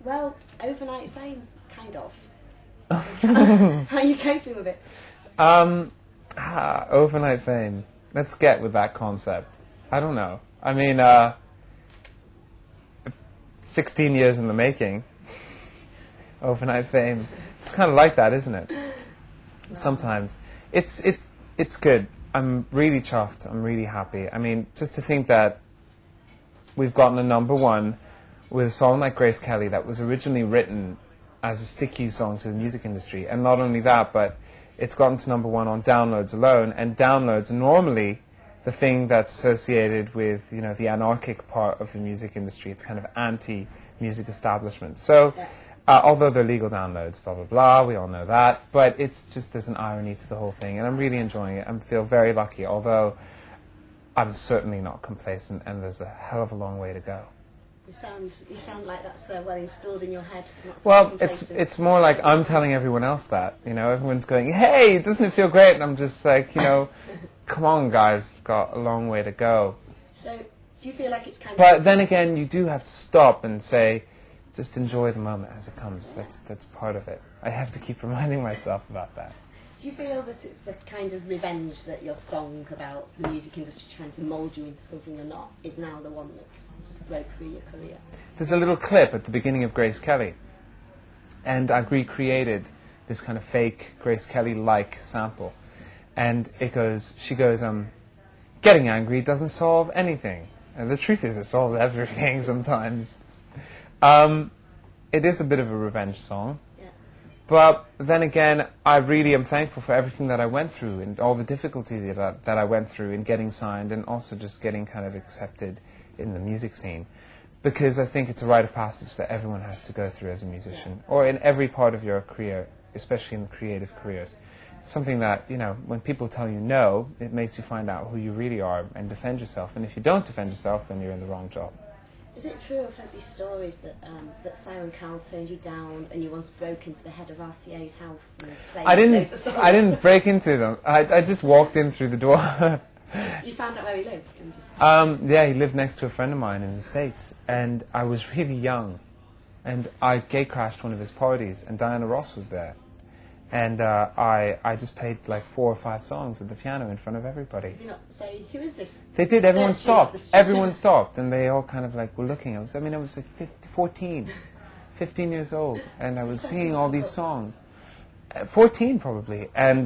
Well, overnight fame, kind of. How are you coping with it? Overnight fame. Let's get with that concept. I don't know. I mean, 16 years in the making. Overnight fame. It's kind of like that, isn't it? Sometimes. It's good. I'm really chuffed. I'm really happy. I mean, just to think that we've gotten a #1 with a song like Grace Kelly that was originally written as a stick-you song to the music industry. And not only that, but it's gotten to #1 on downloads alone. And downloads are normally the thing that's associated with, you know, the anarchic part of the music industry. It's kind of anti-music establishment. So, although they're legal downloads, blah, blah, blah, we all know that. But it's just, there's an irony to the whole thing. And I'm really enjoying it. I feel very lucky, although I'm certainly not complacent, and there's a hell of a long way to go. You sound like that's well installed in your head. Well, it's more like I'm telling everyone else that. You know, everyone's going, hey, doesn't it feel great? And I'm just like, you know, come on, guys, we've got a long way to go. So, do you feel like it's kind of... But then again, you do have to stop and say, just enjoy the moment as it comes. That's part of it. I have to keep reminding myself about that. Do you feel that it's a kind of revenge that your song about the music industry trying to mould you into something you're not is now the one that's just broke through your career? There's a little clip at the beginning of Grace Kelly, and I've recreated this kind of fake Grace Kelly-like sample. And she goes, getting angry doesn't solve anything. And the truth is, it solves everything sometimes. It is a bit of a revenge song. But then again, I really am thankful for everything that I went through and all the difficulty that I went through in getting signed and also just getting kind of accepted in the music scene. Because I think it's a rite of passage that everyone has to go through as a musician, or in every part of your career, especially in the creative careers. It's something that, you know, when people tell you no, it makes you find out who you really are and defend yourself. And if you don't defend yourself, then you're in the wrong job. Is it true, I've heard these stories that that Simon Cowell turned you down and you once broke into the head of RCA's house and played loads of songs? I didn't break into them. I just walked in through the door. You found out where he lived? And just... Yeah, he lived next to a friend of mine in the States, and I was really young, and I gate crashed one of his parties, and Diana Ross was there. And I just played like 4 or 5 songs at the piano in front of everybody. Did you not say, who is this? They did. Everyone stopped. Everyone stopped. And they all kind of like were looking. I was like 15 years old. And I was singing all these songs. 14 probably. And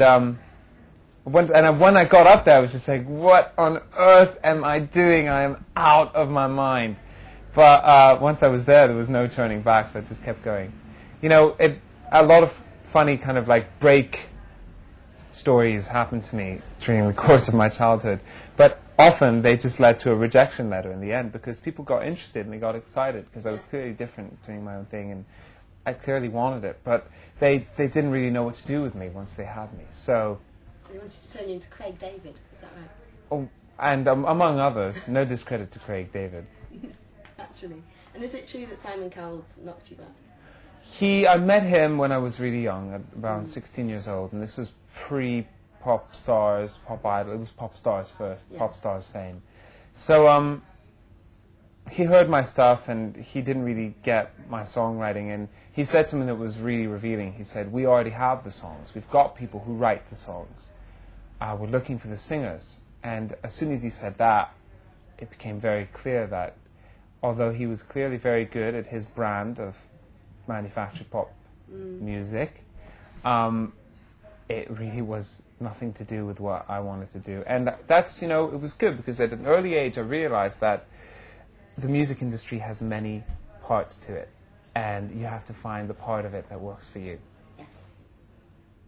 when I got up there, I was just like, what on earth am I doing? I am out of my mind. But once I was there was no turning back, so I just kept going. You know, a lot of funny kind of like break stories happened to me during the course of my childhood, but often they just led to a rejection letter in the end because people got interested and they got excited because I was clearly different doing my own thing and I clearly wanted it, but they didn't really know what to do with me once they had me. So they wanted to turn you into Craig David, is that right? Oh, and among others, no discredit to Craig David. Naturally. And is it true that Simon Cowell knocked you back? I met him when I was really young, at around 16 years old, and this was pre-Pop Stars, Pop Idol. It was Pop Stars first, yeah. Pop Stars fame. So he heard my stuff, and he didn't really get my songwriting, and he said something that was really revealing. He said, we already have the songs. We've got people who write the songs. We're looking for the singers. And as soon as he said that, it became very clear that although he was clearly very good at his brand of manufactured pop music, it really was nothing to do with what I wanted to do. And that's, you know, it was good because at an early age I realized that the music industry has many parts to it and you have to find the part of it that works for you. Yes.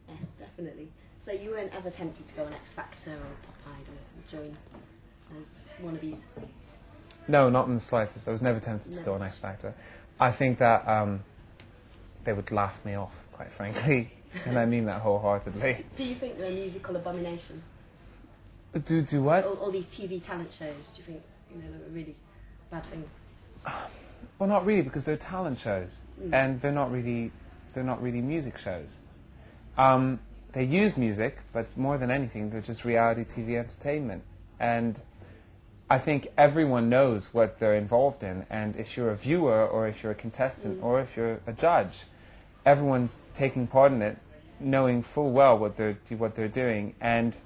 Yes, definitely. So you weren't ever tempted to go on X Factor or Pop Idol and join as one of these? No, not in the slightest. I was never tempted to go on X Factor. I think that they would laugh me off, quite frankly, and I mean that wholeheartedly. Do you think they're a musical abomination? Do what? All these TV talent shows, do you think they're a really bad thing? Well, not really, because they're talent shows, and they're not really music shows. They use music, but more than anything, they're just reality TV entertainment. And I think everyone knows what they're involved in, and if you're a viewer or if you're a contestant or if you're a judge, everyone's taking part in it, knowing full well what they're doing. And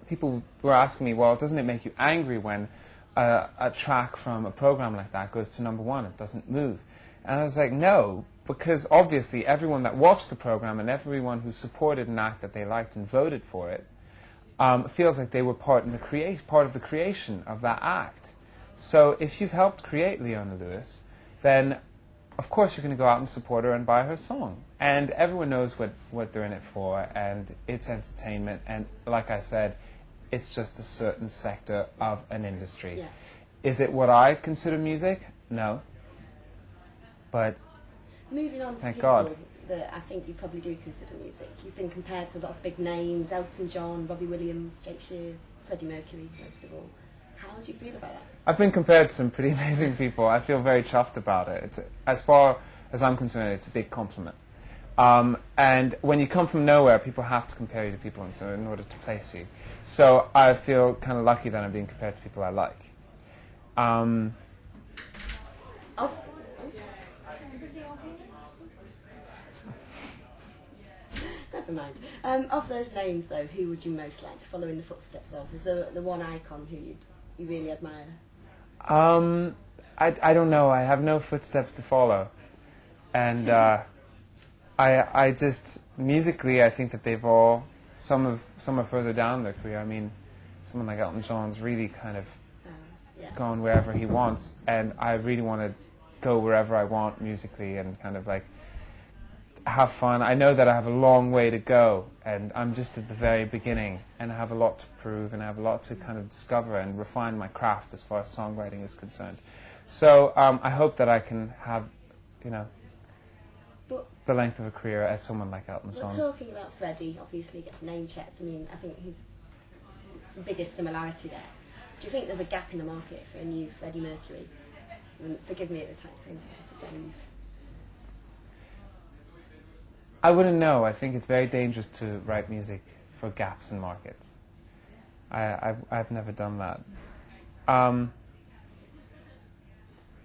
people were asking me, well, doesn't it make you angry when a track from a program like that goes to #1, it doesn't move? And I was like, no, because obviously everyone that watched the program and everyone who supported an act that they liked and voted for it feels like they were part of the creation of that act. So if you've helped create Leona Lewis, then of course you're going to go out and support her and buy her song. And everyone knows what they're in it for, and it's entertainment. And like I said, it's just a certain sector of an industry. Yeah. Is it what I consider music? No. But moving on to thank people God. that I think you probably do consider music. You've been compared to a lot of big names: Elton John, Robbie Williams, Jake Shears, Freddie Mercury, most of all. How do you feel about that? I've been compared to some pretty amazing people. I feel very chuffed about it. As far as I'm concerned, it's a big compliment. And when you come from nowhere, people have to compare you to people in order to place you. So I feel kind of lucky that I'm being compared to people I like. Never mind. Of those names, though, who would you most like to follow in the footsteps of? Is there the one icon who you really admire? I don't know. I have no footsteps to follow. And I just, musically, I think that they've all, some are further down their career. I mean, someone like Elton John's really kind of going wherever he wants, and I really want to go wherever I want musically and kind of like have fun. I know that I have a long way to go, and I'm just at the very beginning, and I have a lot to prove, and I have a lot to kind of discover and refine my craft as far as songwriting is concerned. So I hope that I can have, you know, the length of a career as someone like Elton John. We're talking about Freddie, obviously gets name checked. I mean, I think it's the biggest similarity there. Do you think there's a gap in the market for a new Freddie Mercury? And forgive me at the same time for saying. I wouldn't know. I think it's very dangerous to write music for gaps in markets. I've never done that.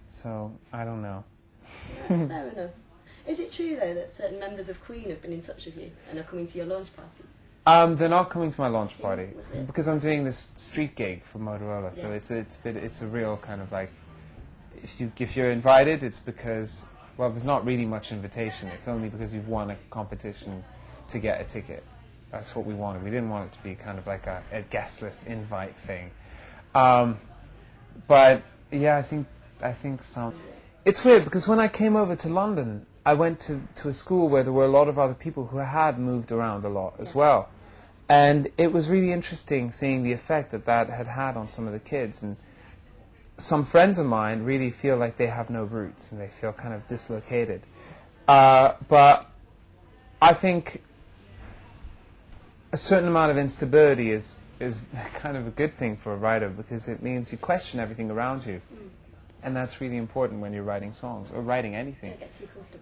So I don't know. That's fair enough. Is it true, though, that certain members of Queen have been in touch with you and are coming to your launch party? They're not coming to my launch party because I'm doing this street gig for Motorola. So it's a real kind of like, if you're invited, it's because, well, there's not really much invitation. It's only because you've won a competition to get a ticket. That's what we wanted. We didn't want it to be kind of like a guest list invite thing. But yeah, I think some. It's weird because when I came over to London, I went to a school where there were a lot of other people who had moved around a lot as well. And it was really interesting seeing the effect that had on some of the kids. And some friends of mine really feel like they have no roots and they feel kind of dislocated. But I think a certain amount of instability is kind of a good thing for a writer because it means you question everything around you. And that's really important when you're writing songs or writing anything. Don't get too comfortable.